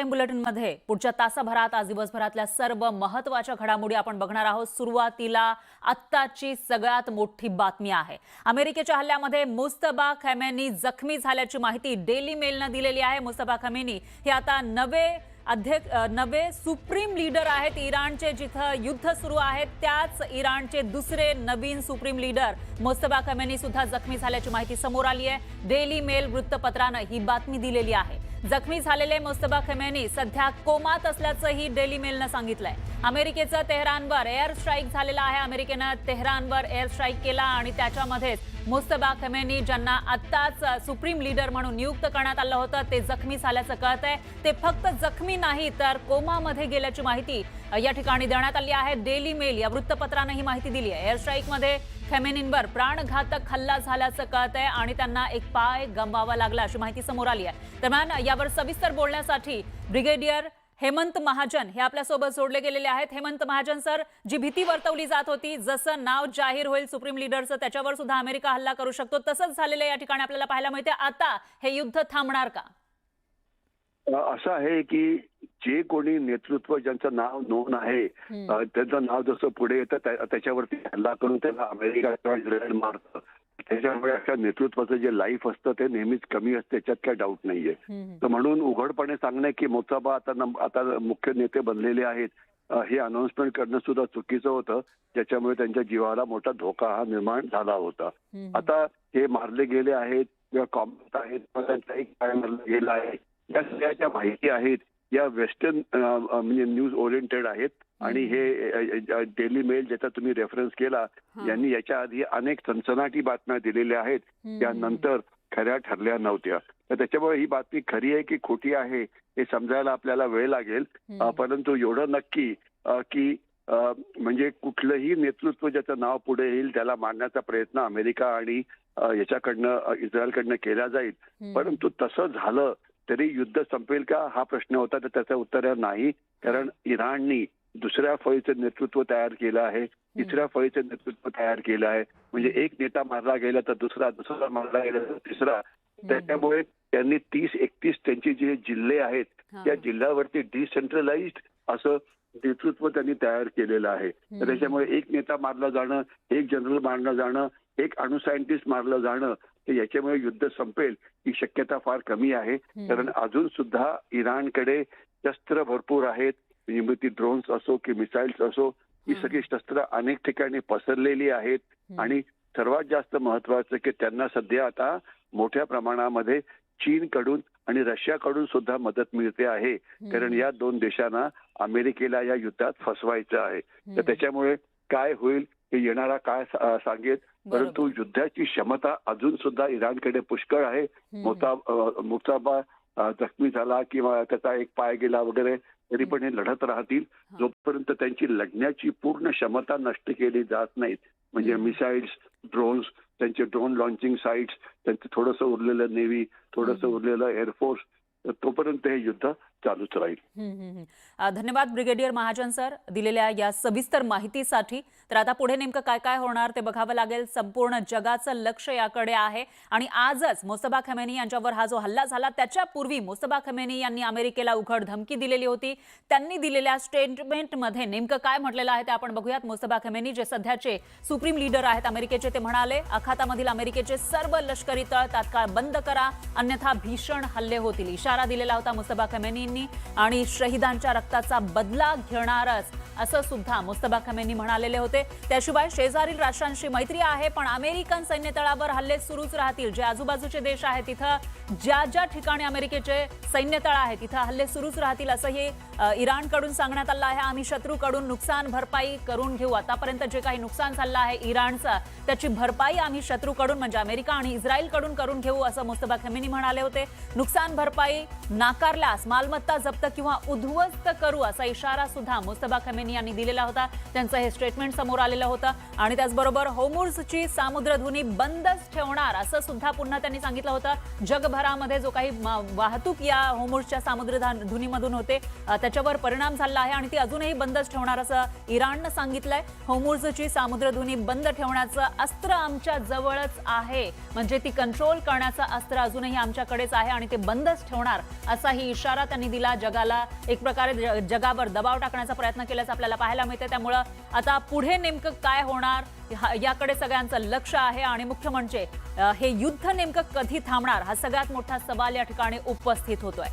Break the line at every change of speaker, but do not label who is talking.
Prime बुलेटिनमध्ये पुढच्या तासाभरात आज दिवसभरातल्या सर्व महत्त्वाच्या घडामोडी आपण बघणार आहोत। सुरुवातीला आत्ताची सगळ्यात मोठी बातमी आहे। अमेरिकेच्या हल्ल्यामध्ये मुस्तफा खमेनी जखमी झाल्याची माहिती डेली मेलने दिलेली आहे। मुस्तफा खमेनी हे आता नवे सुप्रीम लीडर आहेत इराणचे। जिथं युद्ध सुरू आहे त्याच इराणचे दुसरे नवीन सुप्रीम लीडर मुस्तफा खमेनी सुद्धा जखमी झाल्याची माहिती समोर आली आहे। डेली मेल वृत्तपत्राने ही बातमी दिलेली आहे। जखमी झालेले मुस्तफा खमेनी सध्या कोमात असल्याचंही डेली मेलने सांगितलंय। अमेरिकेचं तेहरानवर एअर स्ट्राईक झालेला आहे। अमेरिकेनं तेहरानवर एअर स्ट्राईक केला आणि त्याच्यामध्ये मुस्तफा खमेनी ज्यांना आत्ताच सुप्रीम लीडर म्हणून नियुक्त करण्यात आलं होतं ते जखमी झाल्याचं कळतंय। ते फक्त जखमी नाही तर कोमामध्ये गेल्याची माहिती या ठिकाणी देण्यात आली आहे। डेली मेल या वृत्तपत्राने ही माहिती दिली आहे। एअर स्ट्राईकमध्ये खमेनींवर प्राणघातक हल्ला झाल्याचं कळतंय आणि त्यांना एक पाय गमवावा लागला अशी माहिती समोर आली आहे। दरम्यान यावर सविस्तर बोलण्यासाठी ब्रिगेडियर हेमंत महाजन हे आपल्या सोबत जोडले गेलेले आहेत। हेमंत महाजन सर, जी भीती वर्तवली जात होती जसं नाव जाहीर होईल सुप्रीम लीडरचं त्याच्यावर सुद्धा अमेरिका हल्ला करू शकतो तसंच झालेलं या ठिकाणी आपल्याला पाहायला मिळते। आता हे युद्ध थांबणार का?
असं आहे की जे कोणी नेतृत्व ज्यांचं नाव नोंद आहे त्यांचं नाव जसं पुढे येतं त्याच्यावरती हल्ला करून त्याला अमेरिका किंवा इस्रायल मारतं। त्याच्यामुळे अशा नेतृत्वाचं जे लाईफ असतं ते नेहमीच कमी असतं, त्याच्यात काही डाऊट नाहीये। तर म्हणून उघडपणे सांगणं की मुस्तफा आता मुख्य नेते बनलेले आहेत हे अनाउन्समेंट करणं सुद्धा चुकीचं होतं, ज्याच्यामुळे त्यांच्या जीवाला मोठा धोका हा निर्माण झाला होता। आता हे मारले गेले आहेत किंवा कॉमेंट आहेत त्यांचा एक पाय मारला गेला आहे या सगळ्याच्या माहिती आहेत या वेस्टर्न म्हणजे न्यूज ओरिएंटेड आहेत। आणि हे डेली मेल ज्याचा तुम्ही रेफरन्स केला यांनी याच्या आधी अनेक सनसनाटी बातम्या दिलेल्या आहेत त्यानंतर खऱ्या ठरल्या नव्हत्या। तर त्याच्यामुळे ही बातमी खरी आहे की खोटी आहे हे समजायला आपल्याला वेळ लागेल। परंतु एवढं नक्की की म्हणजे कुठलंही नेतृत्व ज्याचं नाव पुढे येईल त्याला मारण्याचा प्रयत्न अमेरिका आणि याच्याकडनं इस्रायलकडनं केला जाईल। परंतु तसं झालं तरी युद्ध संपेल का हा प्रश्न होता, तर त्याचं उत्तर नाही। कारण इराणनी दुसऱ्या फळीचं नेतृत्व तयार केलं आहे, तिसऱ्या फळीचं नेतृत्व तयार केलं आहे। म्हणजे एक नेता मारला गेला तर दुसरा मारला गेला तर तिसरा। त्याच्यामुळे त्यांनी 30-31 त्यांची जे जिल्हे आहेत त्या जिल्ह्यावरती डिसेंट्रलाइज्ड असं नेतृत्व त्यांनी तयार केलेलं आहे। तर त्याच्यामुळे एक नेता मारला जाणं, एक जनरल मारलं जाणं, एक अणु सायंटिस्ट मारलं जाणं तर याच्यामुळे युद्ध संपेल ही शक्यता फार कमी आहे। कारण अजून सुद्धा इराणकडे शस्त्र भरपूर आहेत, म्हणजे ती ड्रोन्स असो की मिसाईल्स असो ही सगळी शस्त्र अनेक ठिकाणी पसरलेली आहेत। आणि सर्वात जास्त महत्वाचं की त्यांना सध्या आता मोठ्या प्रमाणामध्ये चीनकडून आणि रशियाकडून सुद्धा मदत मिळते आहे। कारण या दोन देशांना अमेरिकेला या युद्धात फसवायचं आहे। तर त्याच्यामुळे काय होईल हे येणारा काळ सांगेल। परंतु युद्धाची क्षमता अजून सुद्धा इराणकडे पुष्कळ आहे। मुस्तफा जखमी झाला किंवा त्याचा एक पाय गेला वगैरे तरी पण हे लढत राहतील जोपर्यंत त्यांची लढण्याची पूर्ण क्षमता नष्ट केली जात नाहीत। म्हणजे मिसाईल्स, ड्रोन्स, त्यांचे ड्रोन लॉन्चिंग साइट्स, त्यांचं थोडंसं उरलेलं नेव्ही, थोडंसं उरलेलं एअरफोर्स, तोपर्यंत हे युद्ध चालूच राहील।
धन्यवाद ब्रिगेडियर महाजन सर दिलेल्या या सविस्तर माहितीसाठी। तर आता पुढे नेमकं काय काय होणार ते बघावं लागेल। संपूर्ण जगाचं लक्ष याकडे आहे आणि आजच मुस्तफा खमेनी यांच्यावर हा जो हल्ला झाला त्याच्यापूर्वी मुस्तफा खमेनी यांनी अमेरिकेला उघड धमकी दिलेली होती। त्यांनी दिलेल्या स्टेटमेंटमध्ये नेमकं काय म्हटलेलं आहे ते आपण बघूयात। मुस्तफा खमेनी जे सध्याचे सुप्रीम लीडर आहेत अमेरिकेचे ते म्हणाले अखातामधील अमेरिकेचे सर्व लष्करी तळ तात्काळ बंद करा अन्यथा भीषण हल्ले होतील। इशारा दिलेला होता मुस्तफा खमेनी आणि शहीदांच्या रक्ताचा बदला घेणारच असं सुद्धा मुस्तफा खमेनी म्हणालेले होते। त्याशिवाय शेजारील राष्ट्रांशी मैत्री आहे पण अमेरिकन सैन्यतळावर हल्ले सुरूच राहतील। जे आजूबाजूचे देश आहेत तिथं ज्या ठिकाणी अमेरिकेचे सैन्यतळ आहे तिथं हल्ले सुरूच राहतील असंही इराणकडून सांगण्यात आलं आहे। आम्ही शत्रूकडून नुकसान भरपाई करून घेऊ। आतापर्यंत जे काही नुकसान झालं आहे इराणचं त्याची भरपाई आम्ही शत्रूकडून म्हणजे अमेरिका आणि इस्रायलकडून करून घेऊ असं मुस्तफा खमेनी म्हणाले होते। नुकसान भरपाई नाकारल्यास मालमत्ता जप्त किंवा उद्ध्वस्त करू असा इशारा सुद्धा मुस्तफा खमेनी खामेनी यांनी दिलेला होता. त्यांचं हे स्टेटमेंट समोर आलेलं होतं आणि त्याचबरोबर होर्मुझची सामुद्रधुनी बंदच ठेवणार असं सुद्धा पुन्हा त्यांनी सांगितलं होतं. जगभरामध्ये जो काही वाहतूक या होर्मुझच्या सामुद्रधुनीमधून होते त्याच्यावर परिणाम झाला आहे आणि ती अजूनही बंदच ठेवणार असं इराणनं सांगितलंय. होर्मुझची सामुद्रधुनी बंद ठेवण्याचं अस्त्र आमच्या जवळच आहे, म्हणजे ती कंट्रोल करण्याचं अस्त्र अजूनही आमच्याकडेच आहे आणि ते बंदच ठेवणार असाही इशारा त्यांनी दिला. जगाला एक प्रकारे जगावर दबाव टाकण्याचा प्रयत्न केल्याचं आपल्याला पाहायला मिळते. त्यामुळं आता पुढे नेमकं काय होणार याकडे सगळ्यांचं लक्ष आहे आणि मुख्य म्हणजे हे युद्ध नेमकं कधी थांबणार हा सगळ्यात मोठा सवाल या ठिकाणी उपस्थित होतोय.